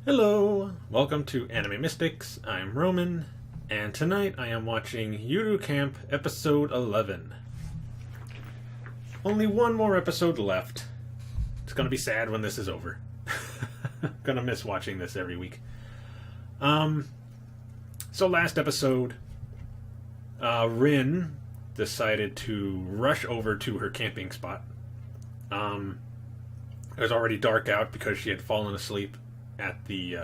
Hello, welcome to Anime Mystics. I'm Roman, and tonight I am watching Yuru Camp Episode 11. Only one more episode left. It's gonna be sad when this is over. Gonna miss watching this every week. So last episode, Rin decided to rush over to her camping spot. It was already dark out because she had fallen asleep at the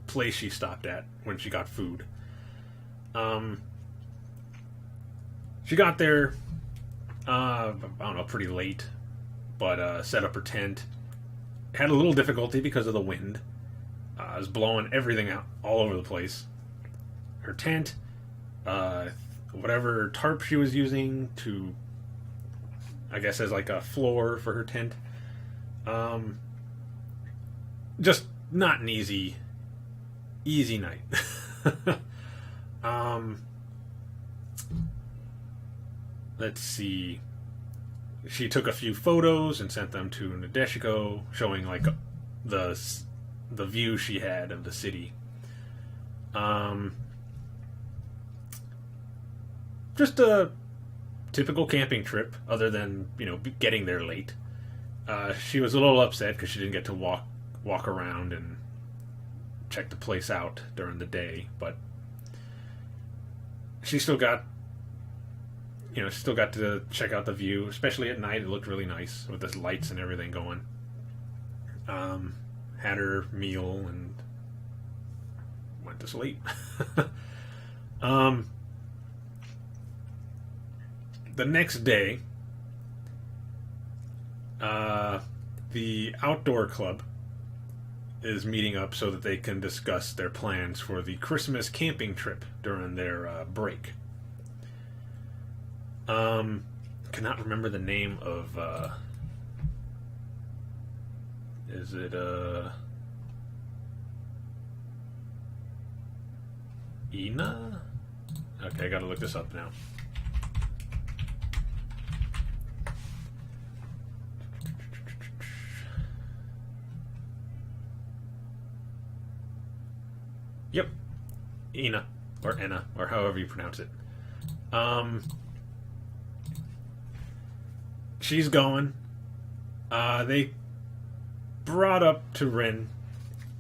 place she stopped at when she got food. She got there, I don't know, pretty late, but set up her tent. Had a little difficulty because of the wind. It was blowing everything out all over the place. Her tent, whatever tarp she was using to, I guess, as like a floor for her tent, just not an easy night. Let's see. She took a few photos and sent them to Nadeshiko, showing like the view she had of the city. Just a typical camping trip, other than getting there late. She was a little upset because she didn't get to walk around and check the place out during the day, but she still got to check out the view, especially at night. It looked really nice with the lights and everything going. Had her meal and went to sleep. The next day, the outdoor club is meeting up so that they can discuss their plans for the Christmas camping trip during their break. Cannot remember the name of, is it, Ina? Okay, I gotta look this up now. Yep. Ina. Or Enna. Or however you pronounce it. She's going. They brought up to Rin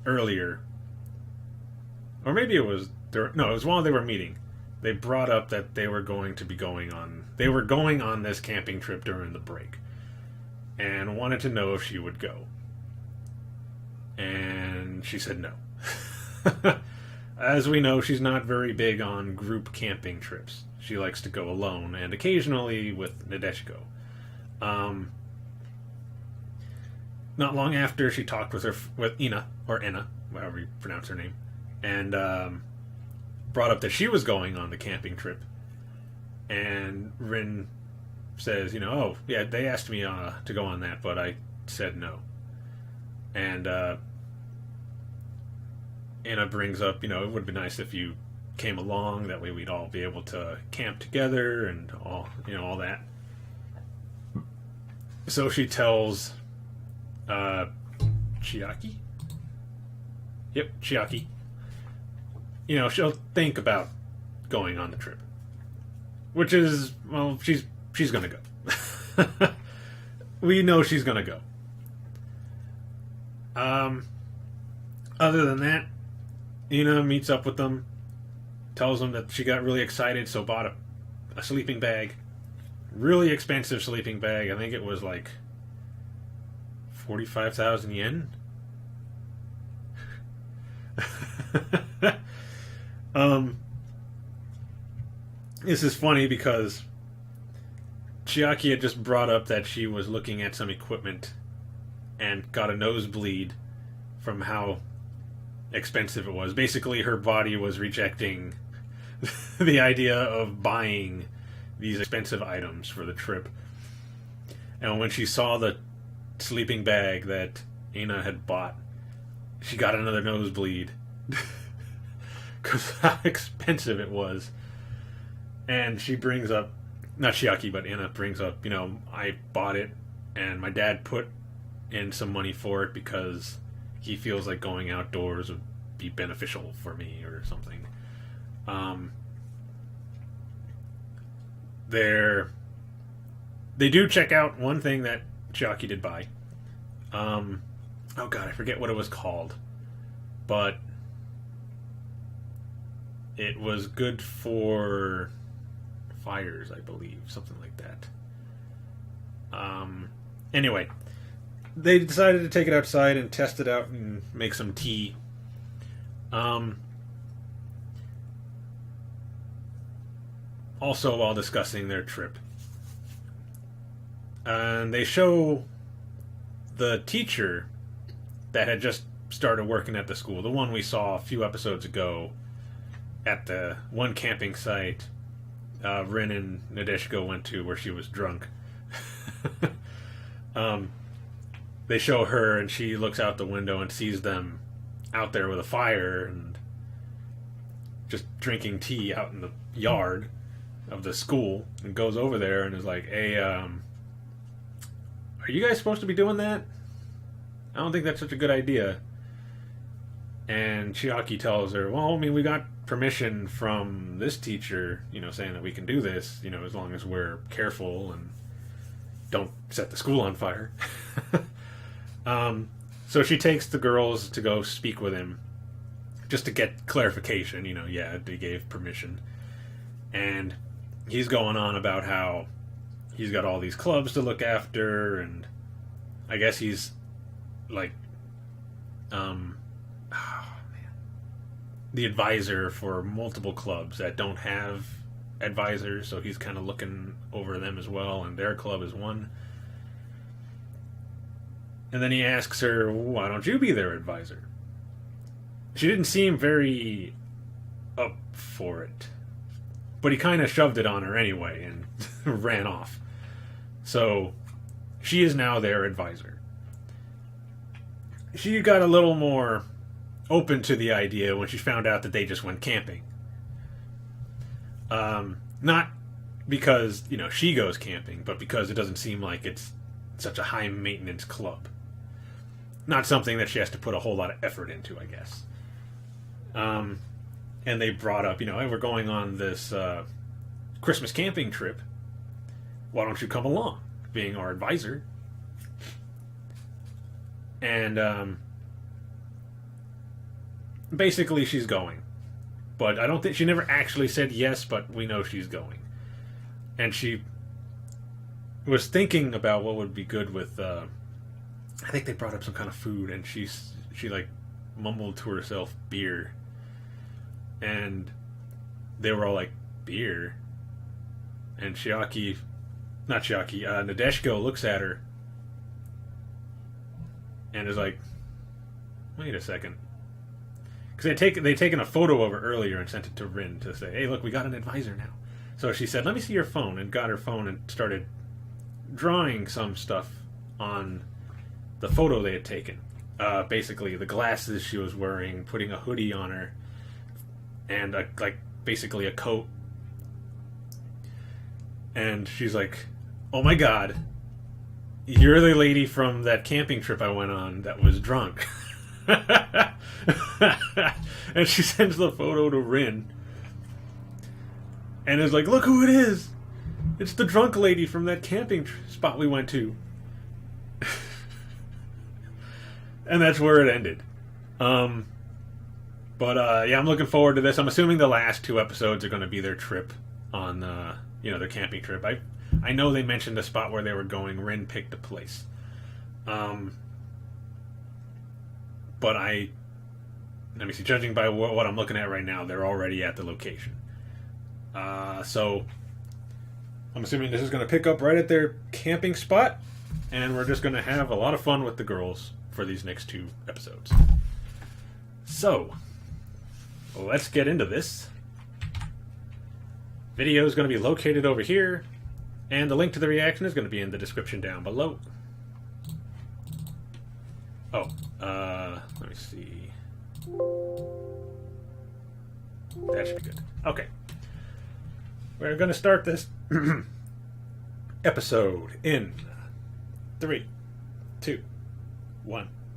earlier. Or maybe it was... it was while they were meeting. They brought up that they were going to be going on... They were going on this camping trip during the break. And wanted to know if she would go. And she said no. As we know, she's not very big on group camping trips. She likes to go alone, and occasionally with Nadeshiko. Not long after, she talked with Ina, or Enna, however you pronounce her name, and brought up that she was going on the camping trip. And Rin says, oh, yeah, they asked me to go on that, but I said no. And Anna brings up, it would be nice if you came along. That way we'd all be able to camp together and all that. So she tells Chiaki? Yep, Chiaki. She'll think about going on the trip. Which is, well, she's gonna go. We know she's gonna go. Other than that, Ina meets up with them, tells them that she got really excited, so bought a sleeping bag. Really expensive sleeping bag. I think it was like 45,000 yen. This is funny because Chiaki had just brought up that she was looking at some equipment and got a nosebleed from how expensive it was. Basically, her body was rejecting the idea of buying these expensive items for the trip. And when she saw the sleeping bag that Ina had bought, she got another nosebleed because how expensive it was. And she brings up, not Chiaki, but Ina brings up, I bought it and my dad put in some money for it because he feels like going outdoors would be beneficial for me or something. They do check out one thing that Chiaki did buy. Oh god, I forget what it was called, but it was good for fires, I believe, something like that. Anyway, they decided to take it outside and test it out and make some tea. Also, while discussing their trip, and they show the teacher that had just started working at the school, the one we saw a few episodes ago at the one camping site Rin and Nadeshiko went to where she was drunk. They show her, and she looks out the window and sees them out there with a fire and just drinking tea out in the yard of the school, and goes over there and is like, hey, are you guys supposed to be doing that? I don't think that's such a good idea. And Chiaki tells her, well, I mean, we got permission from this teacher, saying that we can do this, as long as we're careful and don't set the school on fire. So she takes the girls to go speak with him just to get clarification, yeah, they gave permission. And he's going on about how he's got all these clubs to look after, and I guess he's like the advisor for multiple clubs that don't have advisors, so he's kind of looking over them as well, and their club is one. And then he asks her, why don't you be their advisor? She didn't seem very up for it, but he kind of shoved it on her anyway and ran off. So she is now their advisor. She got a little more open to the idea when she found out that they just went camping. Not because, she goes camping, but because it doesn't seem like it's such a high maintenance club. Not something that she has to put a whole lot of effort into, I guess. And they brought up, hey, we're going on this Christmas camping trip. Why don't you come along, being our advisor? And basically she's going. But I don't think she never actually said yes, but we know she's going. And she was thinking about what would be good with I think they brought up some kind of food, and she like mumbled to herself beer. And they were all like, beer? And Nadeshiko looks at her and is like, wait a second. Because they'd taken a photo of her earlier and sent it to Rin to say, hey, look, we got an advisor now. So she said, let me see your phone, and got her phone and started drawing some stuff on the photo they had taken. Basically, the glasses she was wearing, putting a hoodie on her, and basically a coat. And she's like, oh my god, you're the lady from that camping trip I went on that was drunk. And she sends the photo to Rin and is like, look who it is, it's the drunk lady from that camping spot we went to. And that's where it ended. But I'm looking forward to this. I'm assuming the last 2 episodes are going to be their trip on their camping trip. I know they mentioned the spot where they were going. Rin picked a place. But let me see, judging by what I'm looking at right now, they're already at the location. So I'm assuming this is going to pick up right at their camping spot, and we're just going to have a lot of fun with the girls for these next 2 episodes. So, let's get into this. Video is going to be located over here, and the link to the reaction is going to be in the description down below. Oh, let me see. That should be good. Okay. We're going to start this episode in 3, 2, 1.